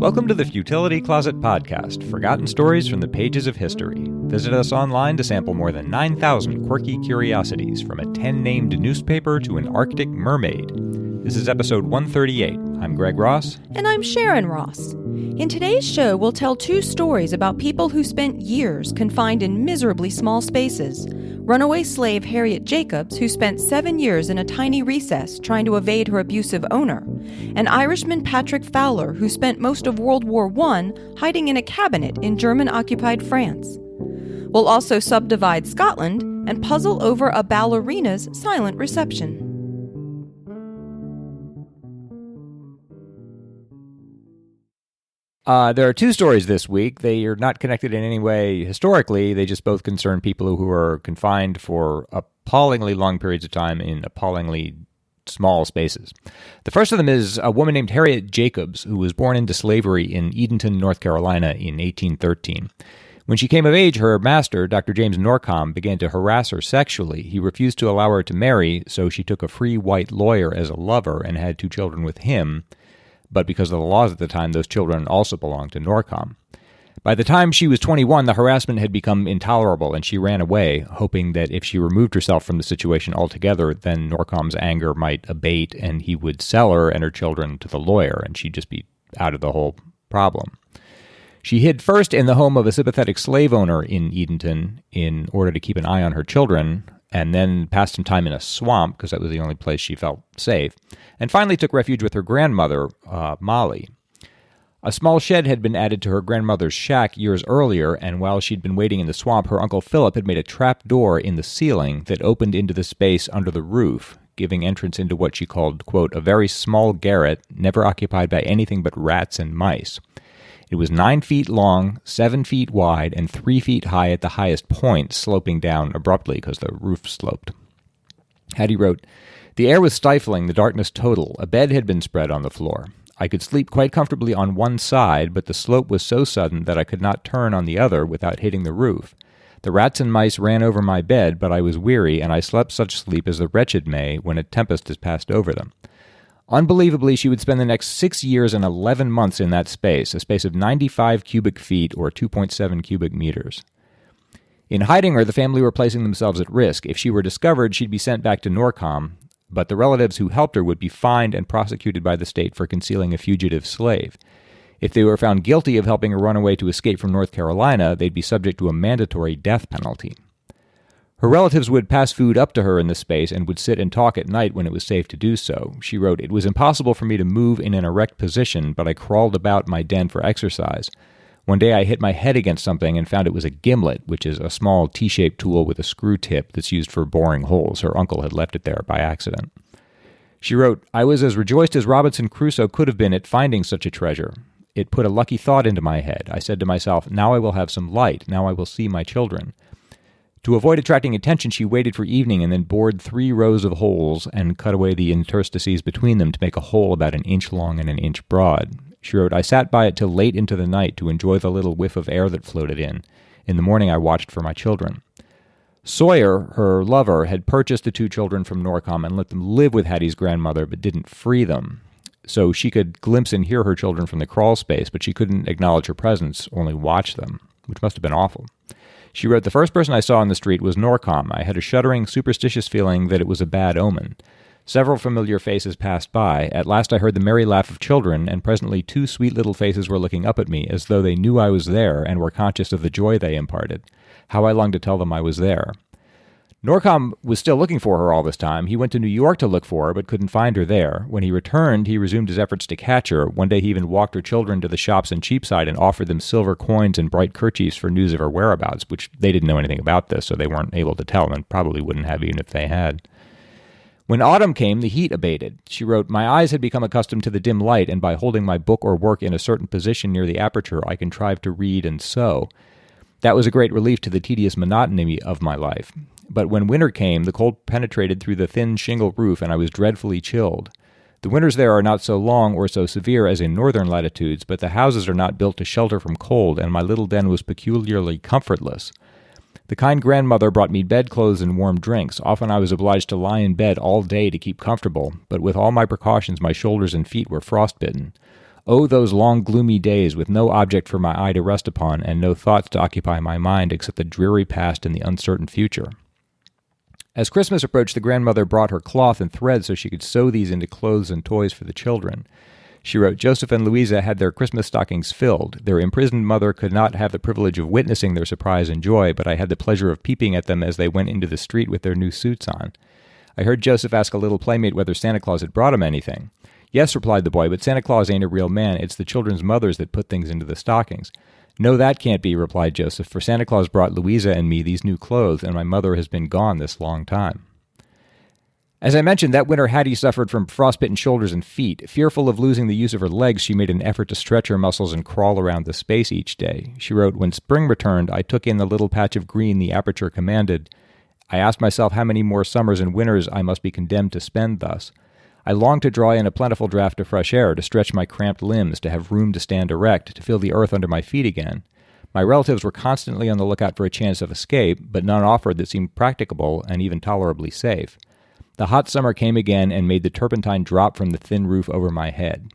Welcome to the Futility Closet podcast, forgotten stories from the pages of history. Visit us online to sample more than 9,000 quirky curiosities, from a 10-named newspaper to an Arctic mermaid. This is episode 138. I'm Greg Ross. And I'm Sharon Ross. In today's show, we'll tell two stories about people who spent years confined in miserably small spaces. Runaway slave Harriet Jacobs, who spent 7 years in a tiny recess trying to evade her abusive owner. And Irishman Patrick Fowler, who spent most of World War I hiding in a cabinet in German-occupied France. We'll also subdivide Scotland and puzzle over a ballerina's silent reception. There are two stories this week. They are not connected in any way historically. They just both concern people who are confined for appallingly long periods of time in appallingly small spaces. The first of them is a woman named Harriet Jacobs, who was born into slavery in Edenton, North Carolina in 1813. When she came of age, her master, Dr. James Norcom, began to harass her sexually. He refused to allow her to marry, so she took a free white lawyer as a lover and had 2 children with him. But because of the laws at the time, those children also belonged to Norcom. By the time she was 21, the harassment had become intolerable, and she ran away, hoping that if she removed herself from the situation altogether, then Norcom's anger might abate, and he would sell her and her children to the lawyer, and she'd just be out of the whole problem. She hid first in the home of a sympathetic slave owner in Edenton in order to keep an eye on her children, and then passed some time in a swamp, because that was the only place she felt safe, and finally took refuge with her grandmother, Molly. A small shed had been added to her grandmother's shack years earlier, and while she'd been waiting in the swamp, her Uncle Philip had made a trap door in the ceiling that opened into the space under the roof, giving entrance into what she called, quote, a very small garret, never occupied by anything but rats and mice. It was 9 feet long, 7 feet wide, and 3 feet high at the highest point, sloping down abruptly because the roof sloped. Hattie wrote, "The air was stifling, the darkness total. A bed had been spread on the floor. I could sleep quite comfortably on one side, but the slope was so sudden that I could not turn on the other without hitting the roof. The rats and mice ran over my bed, but I was weary, and I slept such sleep as the wretched may when a tempest has passed over them." Unbelievably, she would spend the next 6 years and 11 months in that space, a space of 95 cubic feet or 2.7 cubic meters. In hiding her, the family were placing themselves at risk. If she were discovered, she'd be sent back to Norcom, but the relatives who helped her would be fined and prosecuted by the state for concealing a fugitive slave. If they were found guilty of helping her run away to escape from North Carolina, they'd be subject to a mandatory death penalty. Her relatives would pass food up to her in the space and would sit and talk at night when it was safe to do so. She wrote, "It was impossible for me to move in an erect position, but I crawled about my den for exercise. One day I hit my head against something and found it was a gimlet, which is a small T-shaped tool with a screw tip that's used for boring holes. Her uncle had left it there by accident." She wrote, "I was as rejoiced as Robinson Crusoe could have been at finding such a treasure. It put a lucky thought into my head. I said to myself, now I will have some light. Now I will see my children." To avoid attracting attention, she waited for evening and then bored 3 rows of holes and cut away the interstices between them to make a hole about 1 inch long and 1 inch broad. She wrote, "I sat by it till late into the night to enjoy the little whiff of air that floated in. In the morning I watched for my children." Sawyer, her lover, had purchased the 2 children from Norcom and let them live with Hattie's grandmother, but didn't free them. So she could glimpse and hear her children from the crawl space, but she couldn't acknowledge her presence, only watch them, which must have been awful. She wrote, "The first person I saw on the street was Norcom. I had a shuddering, superstitious feeling that it was a bad omen. Several familiar faces passed by. At last I heard the merry laugh of children, and presently 2 sweet little faces were looking up at me, as though they knew I was there and were conscious of the joy they imparted. How I longed to tell them I was there." Norcom was still looking for her all this time. He went to New York to look for her, but couldn't find her there. When he returned, he resumed his efforts to catch her. One day he even walked her children to the shops in Cheapside and offered them silver coins and bright kerchiefs for news of her whereabouts, which they didn't know anything about this, so they weren't able to tell, and probably wouldn't have even if they had. When autumn came, the heat abated. She wrote, "My eyes had become accustomed to the dim light, and by holding my book or work in a certain position near the aperture, I contrived to read and sew. That was a great relief to the tedious monotony of my life. But when winter came, the cold penetrated through the thin shingle roof, and I was dreadfully chilled. The winters there are not so long or so severe as in northern latitudes, but the houses are not built to shelter from cold, and my little den was peculiarly comfortless. The kind grandmother brought me bedclothes and warm drinks. Often I was obliged to lie in bed all day to keep comfortable, but with all my precautions my shoulders and feet were frostbitten. Oh, those long gloomy days with no object for my eye to rest upon and no thoughts to occupy my mind except the dreary past and the uncertain future. As Christmas approached, the grandmother brought her cloth and thread so she could sew these into clothes and toys for the children. She wrote, Joseph and Louisa had their Christmas stockings filled. Their imprisoned mother could not have the privilege of witnessing their surprise and joy, but I had the pleasure of peeping at them as they went into the street with their new suits on. I heard Joseph ask a little playmate whether Santa Claus had brought him anything. Yes, replied the boy, but Santa Claus ain't a real man. It's the children's mothers that put things into the stockings. No, that can't be, replied Joseph, for Santa Claus brought Louisa and me these new clothes, and my mother has been gone this long time. As I mentioned, that winter Hattie suffered from frostbitten shoulders and feet. Fearful of losing the use of her legs, she made an effort to stretch her muscles and crawl around the space each day. She wrote, When spring returned, I took in the little patch of green the aperture commanded. I asked myself how many more summers and winters I must be condemned to spend thus. I longed to draw in a plentiful draught of fresh air, to stretch my cramped limbs, to have room to stand erect, to feel the earth under my feet again. My relatives were constantly on the lookout for a chance of escape, but none offered that seemed practicable and even tolerably safe. The hot summer came again and made the turpentine drop from the thin roof over my head.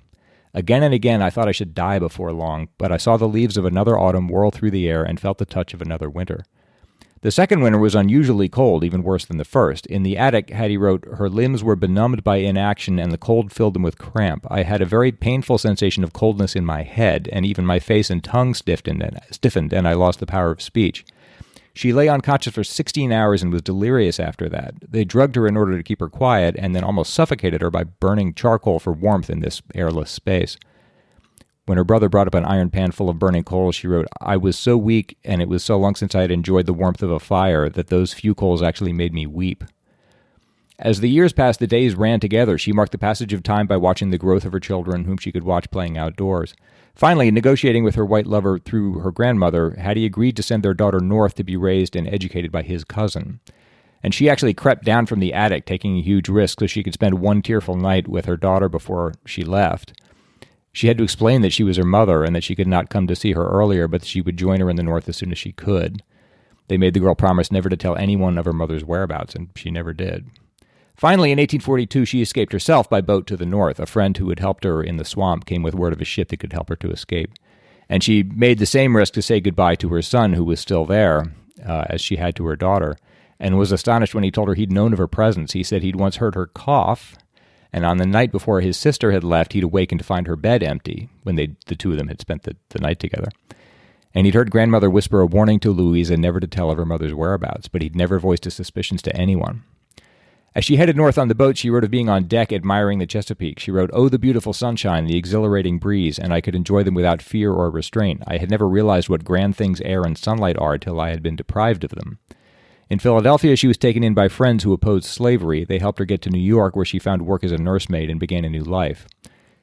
Again and again I thought I should die before long, but I saw the leaves of another autumn whirl through the air and felt the touch of another winter. The second winter was unusually cold, even worse than the first. In the attic, Hattie wrote, her limbs were benumbed by inaction and the cold filled them with cramp. I had a very painful sensation of coldness in my head, and even my face and tongue stiffened, and I lost the power of speech. She lay unconscious for 16 hours and was delirious after that. They drugged her in order to keep her quiet and then almost suffocated her by burning charcoal for warmth in this airless space. When her brother brought up an iron pan full of burning coals, she wrote, I was so weak, and it was so long since I had enjoyed the warmth of a fire, that those few coals actually made me weep. As the years passed, the days ran together. She marked the passage of time by watching the growth of her children, whom she could watch playing outdoors. Finally, negotiating with her white lover through her grandmother, Hattie agreed to send their daughter north to be raised and educated by his cousin. And she actually crept down from the attic, taking a huge risk so she could spend one tearful night with her daughter before she left. She had to explain that she was her mother and that she could not come to see her earlier, but that she would join her in the north as soon as she could. They made the girl promise never to tell anyone of her mother's whereabouts, and she never did. Finally, in 1842, she escaped herself by boat to the north. A friend who had helped her in the swamp came with word of a ship that could help her to escape. And she made the same risk to say goodbye to her son, who was still there, as she had to her daughter, and was astonished when he told her he'd known of her presence. He said he'd once heard her cough, and on the night before his sister had left, he'd awakened to find her bed empty, when the two of them had spent the night together. And he'd heard grandmother whisper a warning to Louisa never to tell of her mother's whereabouts, but he'd never voiced his suspicions to anyone. As she headed north on the boat, she wrote of being on deck admiring the Chesapeake. She wrote, Oh, the beautiful sunshine, the exhilarating breeze, and I could enjoy them without fear or restraint. I had never realized what grand things air and sunlight are till I had been deprived of them. In Philadelphia, she was taken in by friends who opposed slavery. They helped her get to New York, where she found work as a nursemaid and began a new life.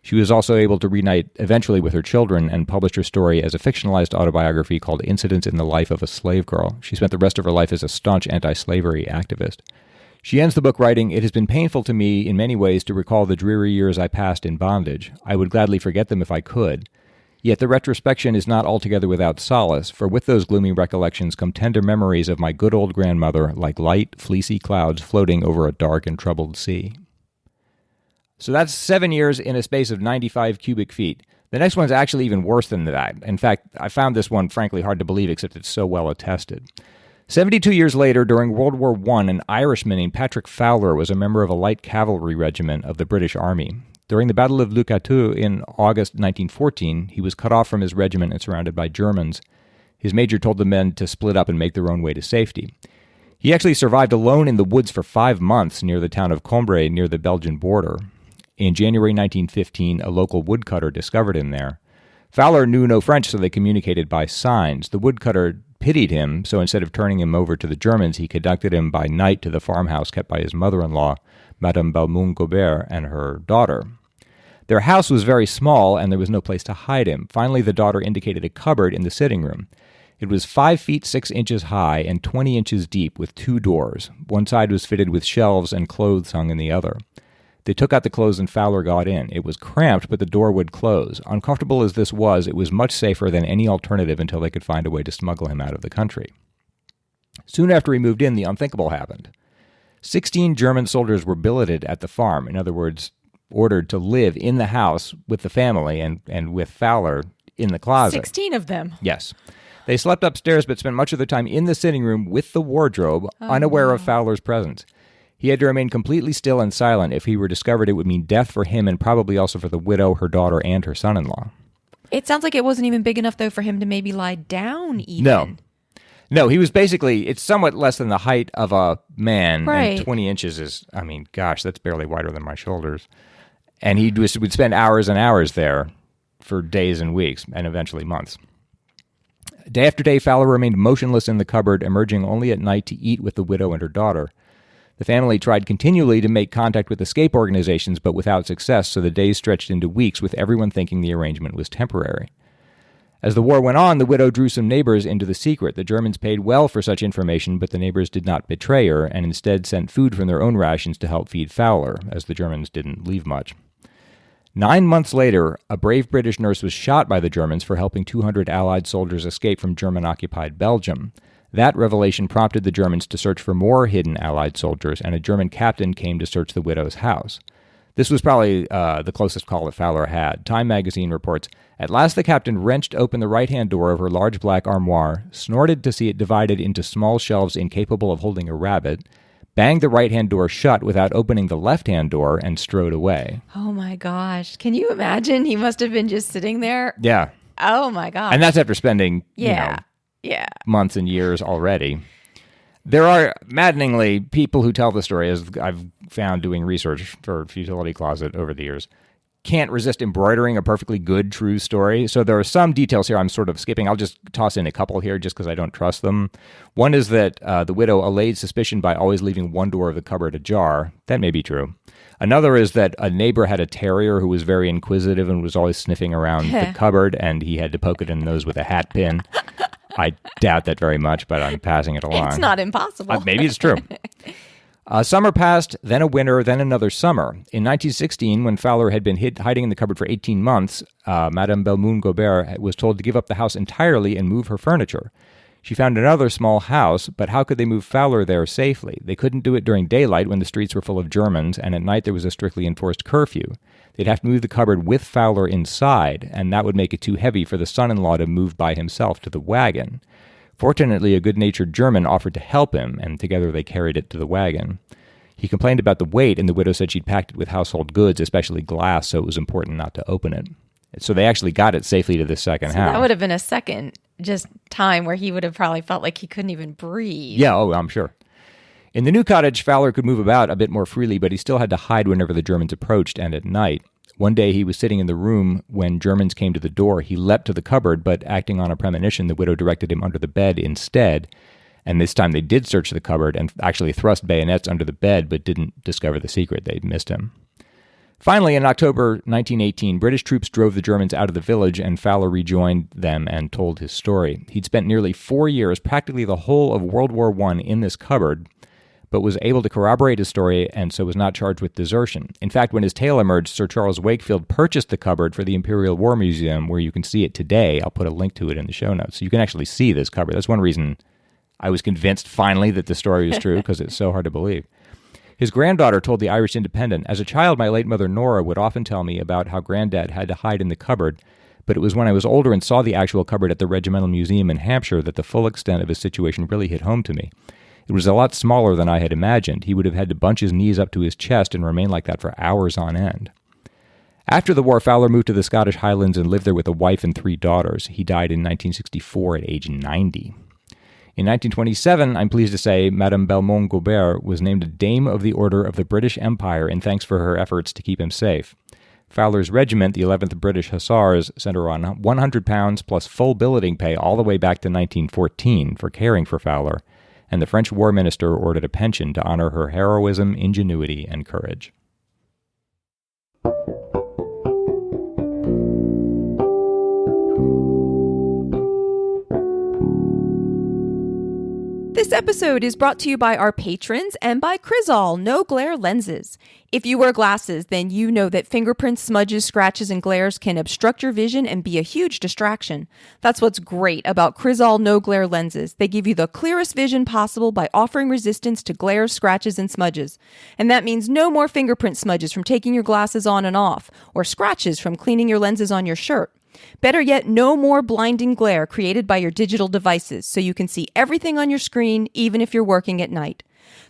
She was also able to reunite eventually with her children and published her story as a fictionalized autobiography called Incidents in the Life of a Slave Girl. She spent the rest of her life as a staunch anti-slavery activist. She ends the book writing, It has been painful to me in many ways to recall the dreary years I passed in bondage. I would gladly forget them if I could. Yet the retrospection is not altogether without solace, for with those gloomy recollections come tender memories of my good old grandmother, like light, fleecy clouds floating over a dark and troubled sea. So that's 7 years in a space of 95 cubic feet. The next one's actually even worse than that. In fact, I found this one frankly hard to believe, except it's so well attested. 72 years later, during World War I, an Irishman named Patrick Fowler was a member of a light cavalry regiment of the British Army. During the Battle of Le Cateau in August 1914, he was cut off from his regiment and surrounded by Germans. His major told the men to split up and make their own way to safety. He actually survived alone in the woods for 5 months near the town of Combray near the Belgian border. In January 1915, a local woodcutter discovered him there. Fowler knew no French, so they communicated by signs. The woodcutter pitied him, so instead of turning him over to the Germans, he conducted him by night to the farmhouse kept by his mother-in-law, Madame Balmung Gobert, and her daughter. Their house was very small, and there was no place to hide him. Finally, the daughter indicated a cupboard in the sitting room. It was 5 feet 6 inches high and 20 inches deep with 2 doors. One side was fitted with shelves and clothes hung in the other. They took out the clothes and Fowler got in. It was cramped, but the door would close. Uncomfortable as this was, it was much safer than any alternative until they could find a way to smuggle him out of the country. Soon after he moved in, the unthinkable happened. 16 German soldiers were billeted at the farm. In other words, ordered to live in the house with the family and with Fowler in the closet. 16 of them. Yes. They slept upstairs but spent much of their time in the sitting room with the wardrobe, unaware of Fowler's presence. He had to remain completely still and silent. If he were discovered, it would mean death for him and probably also for the widow, her daughter, and her son-in-law. It sounds like it wasn't even big enough, though, for him to maybe lie down even. No, he was basically, it's somewhat less than the height of a man. Right. And 20 inches is, that's barely wider than my shoulders. And he would spend hours and hours there for days and weeks, and eventually months. Day after day, Fowler remained motionless in the cupboard, emerging only at night to eat with the widow and her daughter. The family tried continually to make contact with escape organizations, but without success, so the days stretched into weeks, with everyone thinking the arrangement was temporary. As the war went on, the widow drew some neighbors into the secret. The Germans paid well for such information, but the neighbors did not betray her, and instead sent food from their own rations to help feed Fowler, as the Germans didn't leave much. 9 months later, a brave British nurse was shot by the Germans for helping 200 Allied soldiers escape from German-occupied Belgium. That revelation prompted the Germans to search for more hidden Allied soldiers, and a German captain came to search the widow's house. This was probably the closest call that Fowler had. Time magazine reports, "At last the captain wrenched open the right-hand door of her large black armoire, snorted to see it divided into small shelves incapable of holding a rabbit, banged the right-hand door shut without opening the left-hand door, and strode away." Oh, my gosh. Can you imagine? He must have been just sitting there. Yeah. Oh, my gosh. And that's after spending, Yeah. months and years already. There are maddeningly people who tell the story, as I've found doing research for Futility Closet over the years, can't resist embroidering a perfectly good, true story. So there are some details here I'm sort of skipping. I'll just toss in a couple here just because I don't trust them. One is that the widow allayed suspicion by always leaving one door of the cupboard ajar. That may be true. Another is that a neighbor had a terrier who was very inquisitive and was always sniffing around the cupboard, and he had to poke it in the nose with a hat pin. I doubt that very much, but I'm passing it along. It's not impossible. Maybe it's true. Summer passed, then a winter, then another summer. In 1916, when Fowler had been hiding in the cupboard for 18 months, Madame Belmoun-Gobert was told to give up the house entirely and move her furniture. She found another small house, but how could they move Fowler there safely? They couldn't do it during daylight when the streets were full of Germans, and at night there was a strictly enforced curfew. They'd have to move the cupboard with Fowler inside, and that would make it too heavy for the son-in-law to move by himself to the wagon. Fortunately, a good-natured German offered to help him, and together they carried it to the wagon. He complained about the weight, and the widow said she'd packed it with household goods, especially glass, so it was important not to open it. So they actually got it safely to the second house. That would have been a second just time where he would have probably felt like he couldn't even breathe. Yeah, I'm sure. In the new cottage, Fowler could move about a bit more freely, but he still had to hide whenever the Germans approached and at night. One day he was sitting in the room when Germans came to the door. He leapt to the cupboard, but acting on a premonition, the widow directed him under the bed instead. And this time they did search the cupboard and actually thrust bayonets under the bed, but didn't discover the secret. They'd missed him. Finally, in October 1918, British troops drove the Germans out of the village, and Fowler rejoined them and told his story. He'd spent nearly 4 years, practically the whole of World War I, in this cupboard, but was able to corroborate his story and so was not charged with desertion. In fact, when his tale emerged, Sir Charles Wakefield purchased the cupboard for the Imperial War Museum, where you can see it today. I'll put a link to it in the show notes. So you can actually see this cupboard. That's one reason I was convinced finally that the story was true, because it's so hard to believe. His granddaughter told the Irish Independent, "As a child, my late mother Nora would often tell me about how Granddad had to hide in the cupboard, but it was when I was older and saw the actual cupboard at the Regimental Museum in Hampshire that the full extent of his situation really hit home to me. It was a lot smaller than I had imagined. He would have had to bunch his knees up to his chest and remain like that for hours on end." After the war, Fowler moved to the Scottish Highlands and lived there with a wife and 3 daughters. He died in 1964 at age 90. In 1927, I'm pleased to say, Madame Belmoun-Gobert was named a Dame of the Order of the British Empire in thanks for her efforts to keep him safe. Fowler's regiment, the 11th British Hussars, sent her on £100 plus full billeting pay all the way back to 1914 for caring for Fowler, and the French war minister ordered a pension to honor her heroism, ingenuity, and courage. This episode is brought to you by our patrons and by Crizal No Glare Lenses. If you wear glasses, then you know that fingerprints, smudges, scratches, and glares can obstruct your vision and be a huge distraction. That's what's great about Crizal No Glare Lenses. They give you the clearest vision possible by offering resistance to glares, scratches, and smudges. And that means no more fingerprint smudges from taking your glasses on and off, or scratches from cleaning your lenses on your shirt. Better yet, no more blinding glare created by your digital devices, so you can see everything on your screen, even if you're working at night.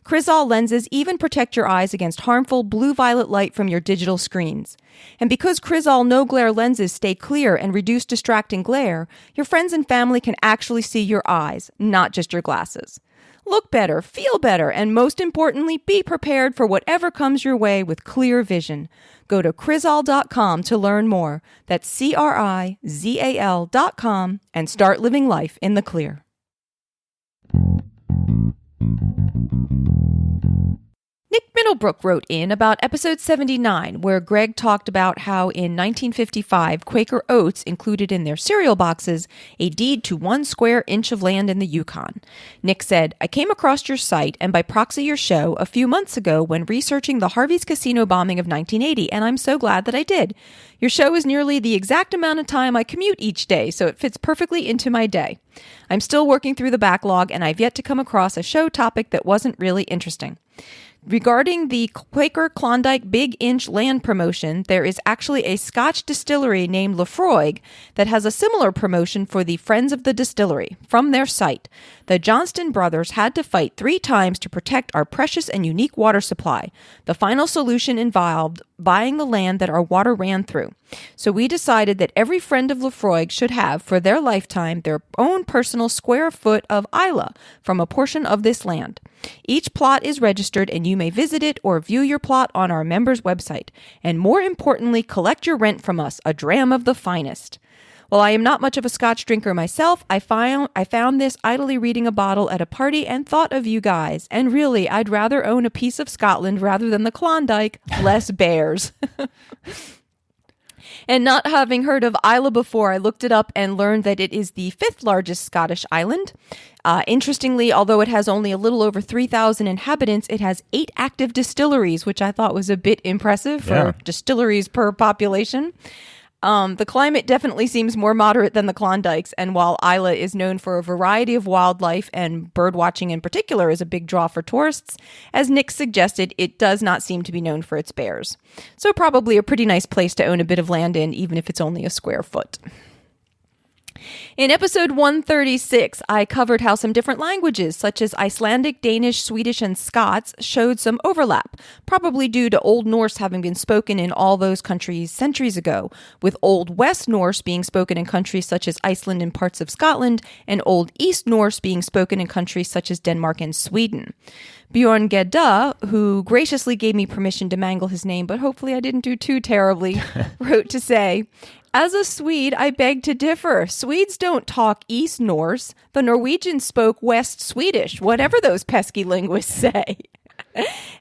Crizal lenses even protect your eyes against harmful blue-violet light from your digital screens. And because Crizal no-glare lenses stay clear and reduce distracting glare, your friends and family can actually see your eyes, not just your glasses. Look better, feel better, and most importantly, be prepared for whatever comes your way with clear vision. Go to Crizal.com to learn more. That's CRIZAL.com and start living life in the clear. Nick Middlebrook wrote in about episode 79, where Greg talked about how in 1955, Quaker Oats included in their cereal boxes a deed to 1 square inch of land in the Yukon. Nick said, I came across your site and by proxy your show a few months ago when researching the Harvey's Casino bombing of 1980, and I'm so glad that I did. Your show is nearly the exact amount of time I commute each day, so it fits perfectly into my day. I'm still working through the backlog, and I've yet to come across a show topic that wasn't really interesting. Regarding the Quaker Klondike Big Inch land promotion, there is actually a Scotch distillery named Lefroy that has a similar promotion for the Friends of the Distillery. From their site, the Johnston brothers had to fight 3 times to protect our precious and unique water supply. The final solution involved buying the land that our water ran through. So we decided that every friend of Lefroy should have, for their lifetime, their own personal square foot of Isla from a portion of this land. Each plot is registered and you may visit it or view your plot on our members' website. And more importantly, collect your rent from us, a dram of the finest. While I am not much of a Scotch drinker myself, I found this idly reading a bottle at a party and thought of you guys. And really, I'd rather own a piece of Scotland rather than the Klondike. Less bears. And not having heard of Isla before, I looked it up and learned that it is the 5th largest Scottish island. Interestingly, although it has only a little over 3,000 inhabitants, it has 8 active distilleries, which I thought was a bit impressive for distilleries per population. The climate definitely seems more moderate than the Klondikes, and while Isla is known for a variety of wildlife and bird watching in particular is a big draw for tourists, as Nick suggested, it does not seem to be known for its bears. So probably a pretty nice place to own a bit of land in, even if it's only a square foot. In episode 136, I covered how some different languages, such as Icelandic, Danish, Swedish, and Scots, showed some overlap, probably due to Old Norse having been spoken in all those countries centuries ago, with Old West Norse being spoken in countries such as Iceland and parts of Scotland, and Old East Norse being spoken in countries such as Denmark and Sweden. Bjorn Gedda, who graciously gave me permission to mangle his name, but hopefully I didn't do too terribly, wrote to say, as a Swede, I beg to differ. Swedes don't talk East Norse. The Norwegians spoke West Swedish, whatever those pesky linguists say.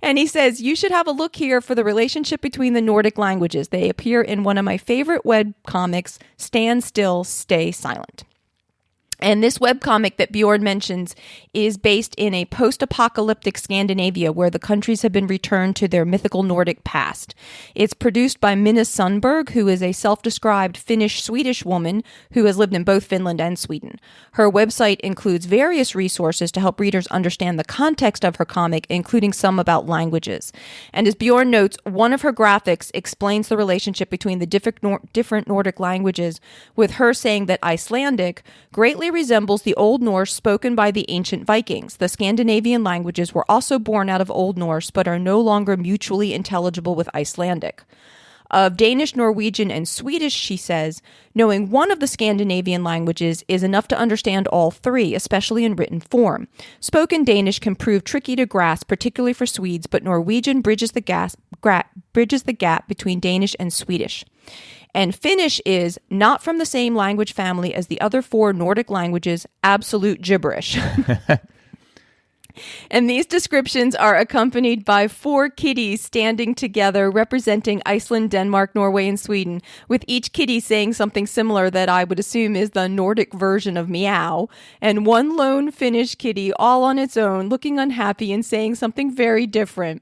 And he says, you should have a look here for the relationship between the Nordic languages. They appear in one of my favorite web comics, Stand Still, Stay Silent. And this webcomic that Bjorn mentions is based in a post-apocalyptic Scandinavia where the countries have been returned to their mythical Nordic past. It's produced by Minna Sundberg, who is a self-described Finnish-Swedish woman who has lived in both Finland and Sweden. Her website includes various resources to help readers understand the context of her comic, including some about languages. And as Bjorn notes, one of her graphics explains the relationship between the different Nordic languages, with her saying that Icelandic greatly resembles the Old Norse spoken by the ancient Vikings. The Scandinavian languages were also born out of Old Norse, but are no longer mutually intelligible with Icelandic. Of Danish, Norwegian, and Swedish, she says, knowing one of the Scandinavian languages is enough to understand all 3, especially in written form. Spoken Danish can prove tricky to grasp, particularly for Swedes, but Norwegian bridges the gap between Danish and Swedish. And Finnish is not from the same language family as the other 4 Nordic languages, absolute gibberish. And these descriptions are accompanied by 4 kitties standing together representing Iceland, Denmark, Norway, and Sweden, with each kitty saying something similar that I would assume is the Nordic version of meow, and 1 lone Finnish kitty all on its own, looking unhappy and saying something very different.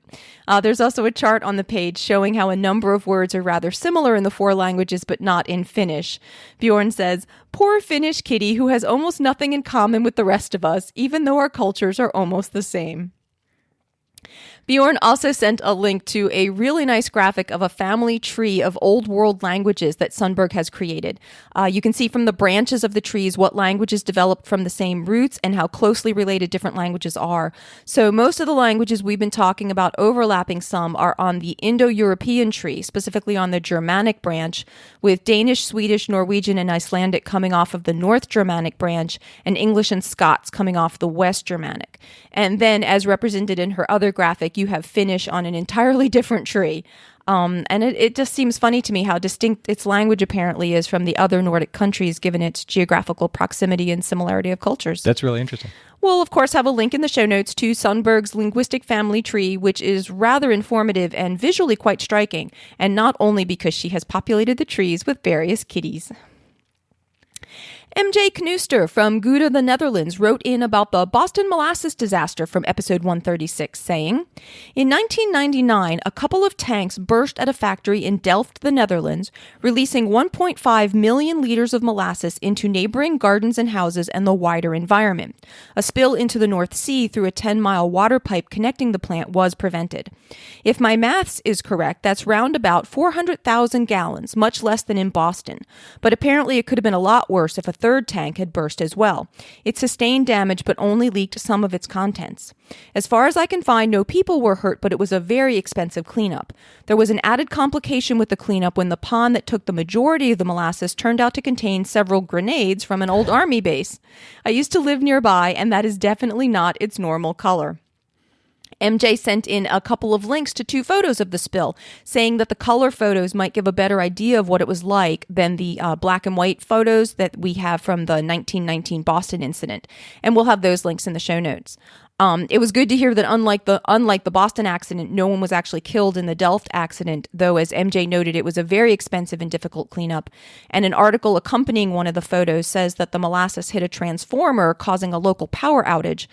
There's also a chart on the page showing how a number of words are rather similar in the 4 languages, but not in Finnish. Bjorn says, "Poor Finnish kitty who has almost nothing in common with the rest of us, even though our cultures are almost the same." Bjorn also sent a link to a really nice graphic of a family tree of old world languages that Sundberg has created. You can see from the branches of the trees what languages developed from the same roots and how closely related different languages are. So most of the languages we've been talking about overlapping some are on the Indo-European tree, specifically on the Germanic branch, with Danish, Swedish, Norwegian, and Icelandic coming off of the North Germanic branch, and English and Scots coming off the West Germanic. And then, as represented in her other graphic, you have Finnish on an entirely different tree. And it just seems funny to me how distinct its language apparently is from the other Nordic countries, given its geographical proximity and similarity of cultures. That's really interesting. We'll, of course, have a link in the show notes to Sundberg's linguistic family tree, which is rather informative and visually quite striking, and not only because she has populated the trees with various kitties. MJ Knooster from Gouda, the Netherlands, wrote in about the Boston molasses disaster from episode 136, saying, "In 1999, a couple of tanks burst at a factory in Delft, the Netherlands, releasing 1.5 million liters of molasses into neighboring gardens and houses and the wider environment. A spill into the North Sea through a 10-mile water pipe connecting the plant was prevented. If my maths is correct, that's round about 400,000 gallons, much less than in Boston. But apparently it could have been a lot worse if a third tank had burst as well. It sustained damage but only leaked some of its contents. As far as I can find, no people were hurt, but it was a very expensive cleanup. There was an added complication with the cleanup when the pond that took the majority of the molasses turned out to contain several grenades from an old army base. I used to live nearby, and that is definitely not its normal color." MJ sent in a couple of links to 2 photos of the spill, saying that the color photos might give a better idea of what it was like than the black and white photos that we have from the 1919 Boston incident. And we'll have those links in the show notes. It was good to hear that unlike the Boston accident, no one was actually killed in the Delft accident, though, as MJ noted, it was a very expensive and difficult cleanup. And an article accompanying one of the photos says that the molasses hit a transformer, causing a local power outage.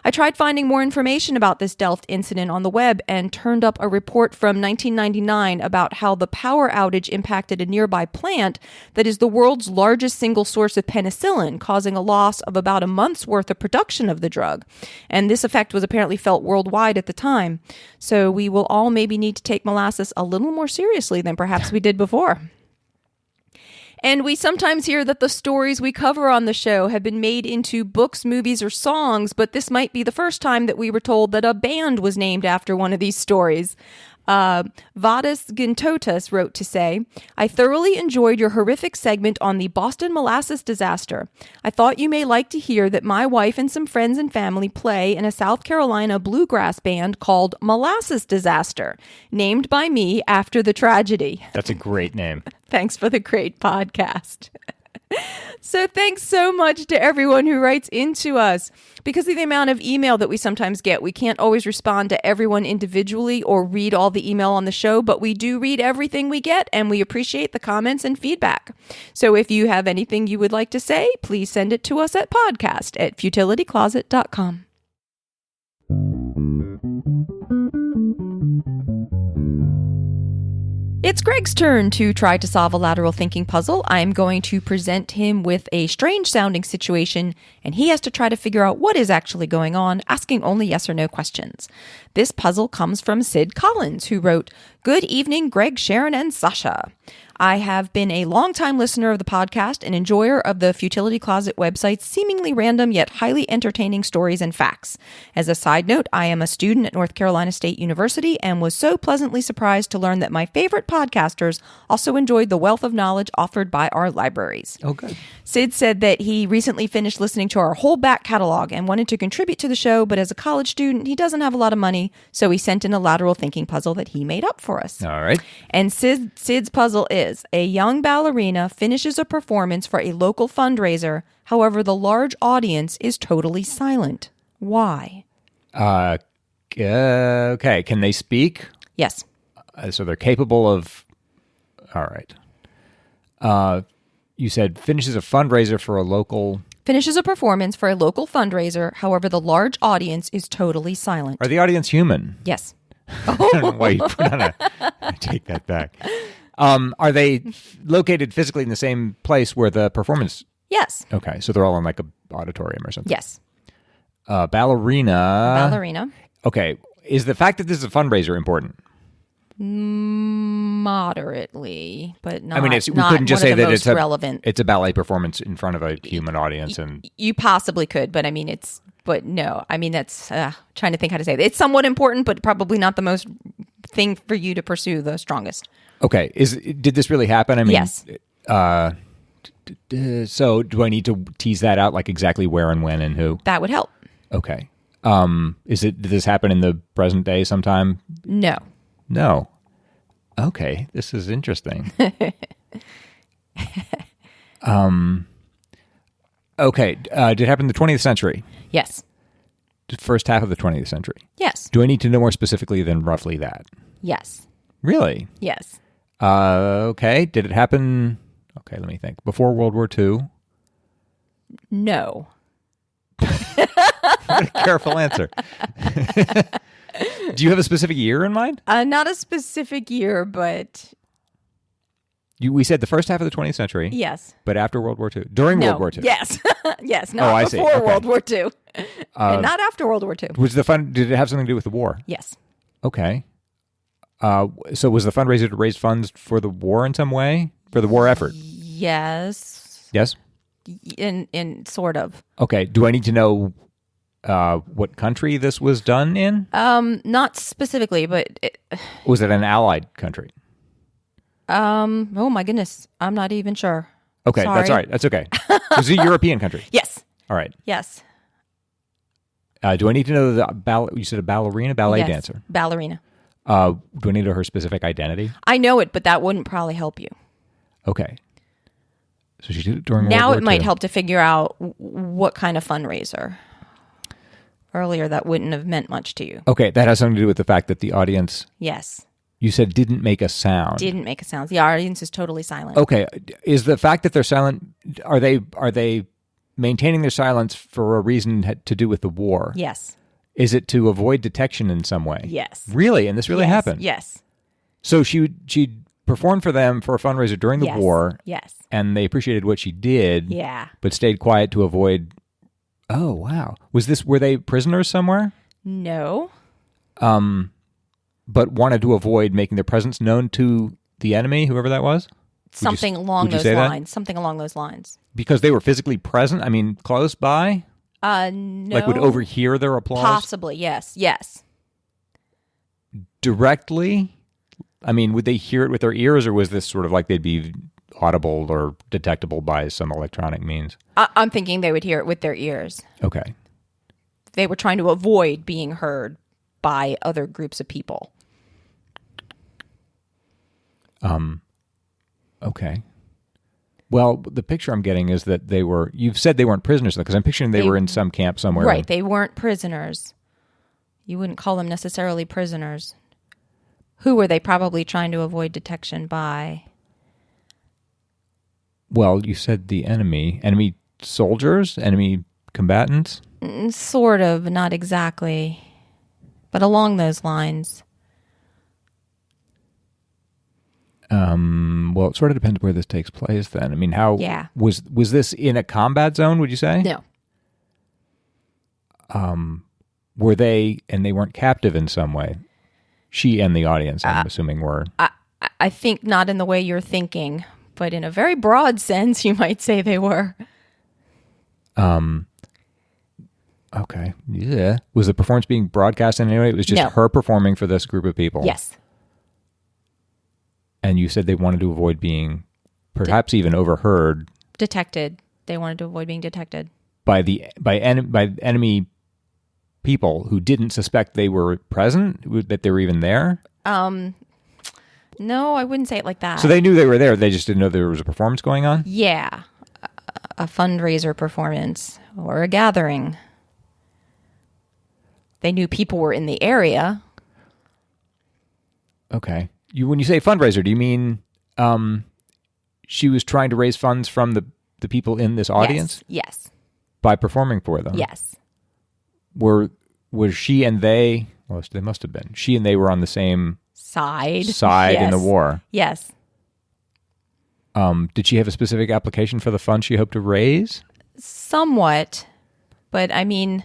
I tried finding more information about this Delft incident on the web and turned up a report from 1999 about how the power outage impacted a nearby plant that is the world's largest single source of penicillin, causing a loss of about a month's worth of production of the drug. And this effect was apparently felt worldwide at the time. So we will all maybe need to take molasses a little more seriously than perhaps we did before. And we sometimes hear that the stories we cover on the show have been made into books, movies, or songs, but this might be the first time that we were told that a band was named after one of these stories. Vadas Gintotas wrote to say, "I thoroughly enjoyed your horrific segment on the Boston molasses disaster. I thought you may like to hear that my wife and some friends and family play in a South Carolina bluegrass band called Molasses Disaster, named by me after the tragedy." That's a great name. Thanks for the great podcast. So thanks so much to everyone who writes into us. Because of the amount of email that we sometimes get, we can't always respond to everyone individually or read all the email on the show, but we do read everything we get, and we appreciate the comments and feedback. So if you have anything you would like to say, please send it to us at podcast@futilitycloset.com. It's Greg's turn to try to solve a lateral thinking puzzle. I am going to present him with a strange-sounding situation, and he has to try to figure out what is actually going on, asking only yes or no questions. This puzzle comes from Sid Collins, who wrote, "Good evening, Greg, Sharon, and Sasha. I have been a longtime listener of the podcast and enjoyer of the Futility Closet website's seemingly random yet highly entertaining stories and facts. As a side note, I am a student at North Carolina State University and was so pleasantly surprised to learn that my favorite podcasters also enjoyed the wealth of knowledge offered by our libraries." Oh, good. Sid said that he recently finished listening to our whole back catalog and wanted to contribute to the show, but as a college student, he doesn't have a lot of money, so he sent in a lateral thinking puzzle that he made up for us. All right. And Sid's puzzle is, a young ballerina finishes a performance for a local fundraiser. However, the large audience is totally silent. Why? Okay. Can they speak? Yes. So they're capable of... All right. You said finishes a fundraiser for a local... Finishes a performance for a local fundraiser. However, the large audience is totally silent. Are the audience human? Yes. I don't know why you put on a... I take that back. Are they located physically in the same place where the performance... Yes. Okay, so they're all in like a auditorium or something. Yes. Ballerina. Okay, is the fact that this is a fundraiser important? Moderately, but not. I mean, we not couldn't just say that it's relevant. It's a ballet performance in front of a human audience, and You possibly could, but I mean, but no. I mean, that's trying to think how to say it. It's somewhat important, but probably not the most thing for you to pursue the strongest. Okay, did this really happen? I mean, yes. So do I need to tease that out, like exactly where and when and who? That would help. Okay. Did this happen in the present day sometime? No. No. Okay, this is interesting. Okay, did it happen in the 20th century? Yes. The first half of the 20th century? Yes. Do I need to know more specifically than roughly that? Yes. Really? Yes. Okay, did it happen... Okay, let me think. Before World War II? No. What a careful answer. Do you have a specific year in mind? Not a specific year, but... We said the first half of the 20th century. Yes. But after World War II. During World War II. Yes. Yes, not before Okay. World War II. And not after World War II. Did it have something to do with the war? Yes. Okay. So was the fundraiser to raise funds for the war in some way? For the war effort? Yes. Yes? In sort of. Okay. Do I need to know what country this was done in? Not specifically, but... Was it an allied country? Oh my goodness. I'm not even sure. Okay, Sorry. that's all right. That's okay. Was it a European country? Yes. All right. Yes. Do I need to know you said a ballerina, ballet Yes. dancer? Ballerina. Do I need to know her specific identity? I know it, but that wouldn't probably help you. Okay. So she did it during World Now War it might II. help to figure out what kind of fundraiser. Earlier, that wouldn't have meant much to you. Okay, that has something to do with the fact that the audience, Yes. you said, didn't make a sound. Didn't make a sound. The audience is totally silent. Okay, is the fact that they're silent, are they maintaining their silence for a reason to do with the war? Yes. Is it to avoid detection in some way? Yes. Really? And this really Yes. happened? Yes. So she performed for them for a fundraiser during the Yes. war, Yes. and they appreciated what she did, Yeah. but stayed quiet to avoid... Oh, wow. Were they prisoners somewhere? No. But wanted to avoid making their presence known to the enemy, whoever that was? Something along would you those say that? lines. Something along those lines. Because they were physically present? I mean, close by? No. Like would overhear their applause? Possibly, yes. Yes. Directly? I mean, would they hear it with their ears, or was this sort of like they'd be audible or detectable by some electronic means? I'm thinking they would hear it with their ears. Okay. They were trying to avoid being heard by other groups of people. Okay. Well, the picture I'm getting is that you've said they weren't prisoners, because I'm picturing they were in some camp somewhere. Right. They weren't prisoners. You wouldn't call them necessarily prisoners. Who were they probably trying to avoid detection by? Well, you said the enemy. Enemy soldiers? Enemy combatants? Sort of, not exactly. But along those lines. Well, it sort of depends where this takes place then. I mean, Yeah. was this in a combat zone, would you say? No. Were they, and they weren't captive in some way? She and the audience, I'm assuming, were. I think not in the way you're thinking, but in a very broad sense, you might say they were. Okay. Yeah. Was the performance being broadcast in any way? It was just No. her performing for this group of people? Yes. And you said they wanted to avoid being perhaps even overheard Detected. They wanted to avoid being detected. by enemy people who didn't suspect they were present, that they were even there? No, I wouldn't say it like that. So they knew they were there, they just didn't know there was a performance going on? Yeah. A fundraiser performance or a gathering. They knew people were in the area. Okay. When you say fundraiser, do you mean she was trying to raise funds from the people in this audience? Yes. By performing for them? Yes. Was she and they... Well, they must have been. She and they were on the same... Side yes. In the war. Yes. Did she have a specific application for the fund she hoped to raise? Somewhat. But, I mean,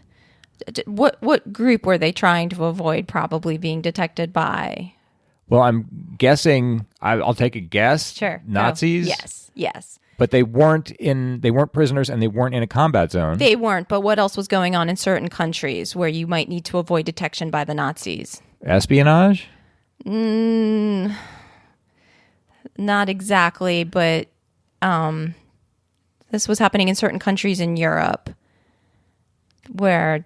what group were they trying to avoid probably being detected by? Well, I'm guessing, I'll take a guess. Sure. Nazis? Yes. But they weren't prisoners and they weren't in a combat zone. They weren't, but what else was going on in certain countries where you might need to avoid detection by the Nazis? Espionage? Not exactly, but this was happening in certain countries in Europe where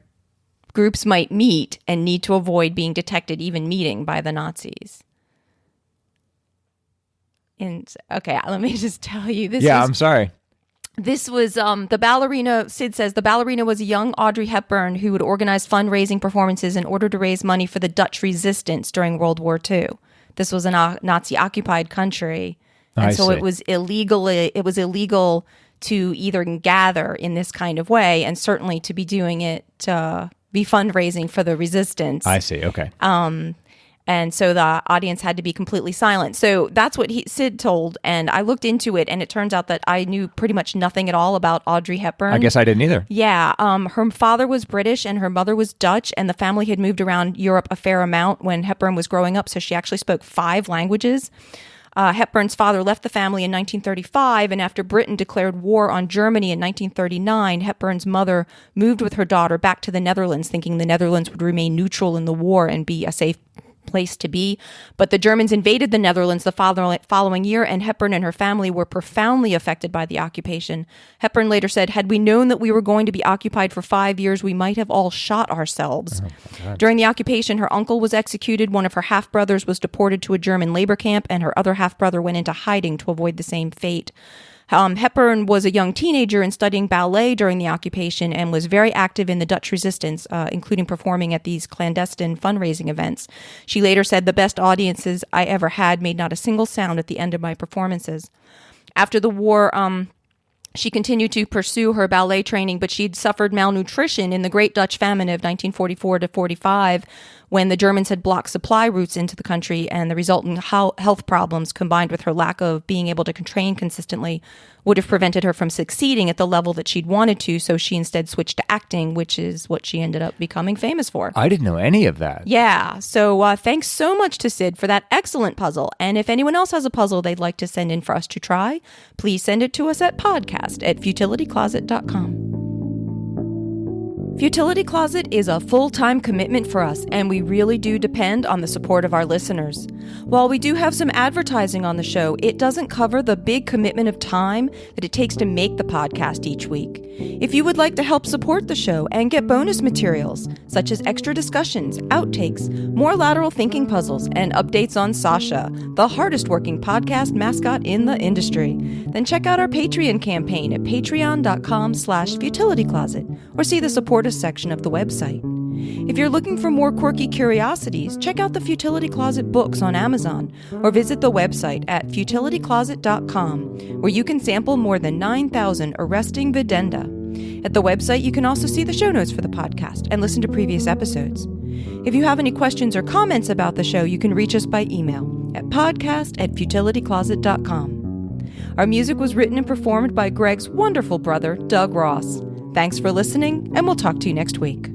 groups might meet and need to avoid being detected even meeting by the Nazis. And okay, let me just tell you this. Yeah, I'm sorry. This was the ballerina. Sid says the ballerina was a young Audrey Hepburn who would organize fundraising performances in order to raise money for the Dutch resistance during World War II. This was a Nazi-occupied country, and so it was illegal. It was illegal to either gather in this kind of way, and certainly to be doing it to be fundraising for the resistance. I see. Okay. And so the audience had to be completely silent. So that's what Sid told, and I looked into it, and it turns out that I knew pretty much nothing at all about Audrey Hepburn. I guess I didn't either. Yeah. Her father was British, and her mother was Dutch, and the family had moved around Europe a fair amount when Hepburn was growing up, so she actually spoke 5 languages. Hepburn's father left the family in 1935, and after Britain declared war on Germany in 1939, Hepburn's mother moved with her daughter back to the Netherlands, thinking the Netherlands would remain neutral in the war and be a safe place to be. But the Germans invaded the Netherlands the following year, and Hepburn and her family were profoundly affected by the occupation. Hepburn later said, "Had we known that we were going to be occupied for 5 years, we might have all shot ourselves." During the occupation, her uncle was executed, one of her half-brothers was deported to a German labor camp, and her other half-brother went into hiding to avoid the same fate. Hepburn was a young teenager and studying ballet during the occupation and was very active in the Dutch resistance, including performing at these clandestine fundraising events. She later said, "The best audiences I ever had made not a single sound at the end of my performances." After the war, she continued to pursue her ballet training, but she'd suffered malnutrition in the Great Dutch Famine of 1944 to 45, when the Germans had blocked supply routes into the country, and the resultant health problems, combined with her lack of being able to train consistently, would have prevented her from succeeding at the level that she'd wanted to, so she instead switched to acting, which is what she ended up becoming famous for. I didn't know any of that. Yeah, so thanks so much to Sid for that excellent puzzle, and if anyone else has a puzzle they'd like to send in for us to try, please send it to us at podcast@futilitycloset.com. Futility Closet is a full-time commitment for us, and we really do depend on the support of our listeners. While we do have some advertising on the show, it doesn't cover the big commitment of time that it takes to make the podcast each week. If you would like to help support the show and get bonus materials, such as extra discussions, outtakes, more lateral thinking puzzles, and updates on Sasha, the hardest-working podcast mascot in the industry, then check out our Patreon campaign at patreon.com/futilitycloset, or see the support us section of the website. If you're looking for more quirky curiosities, check out the Futility Closet books on Amazon, or visit the website at futilitycloset.com, where you can sample more than 9,000 arresting videnda. At the website, you can also see the show notes for the podcast and listen to previous episodes. If you have any questions or comments about the show, you can reach us by email at podcast@futilitycloset.com. Our music was written and performed by Greg's wonderful brother, Doug Ross. Thanks for listening, and we'll talk to you next week.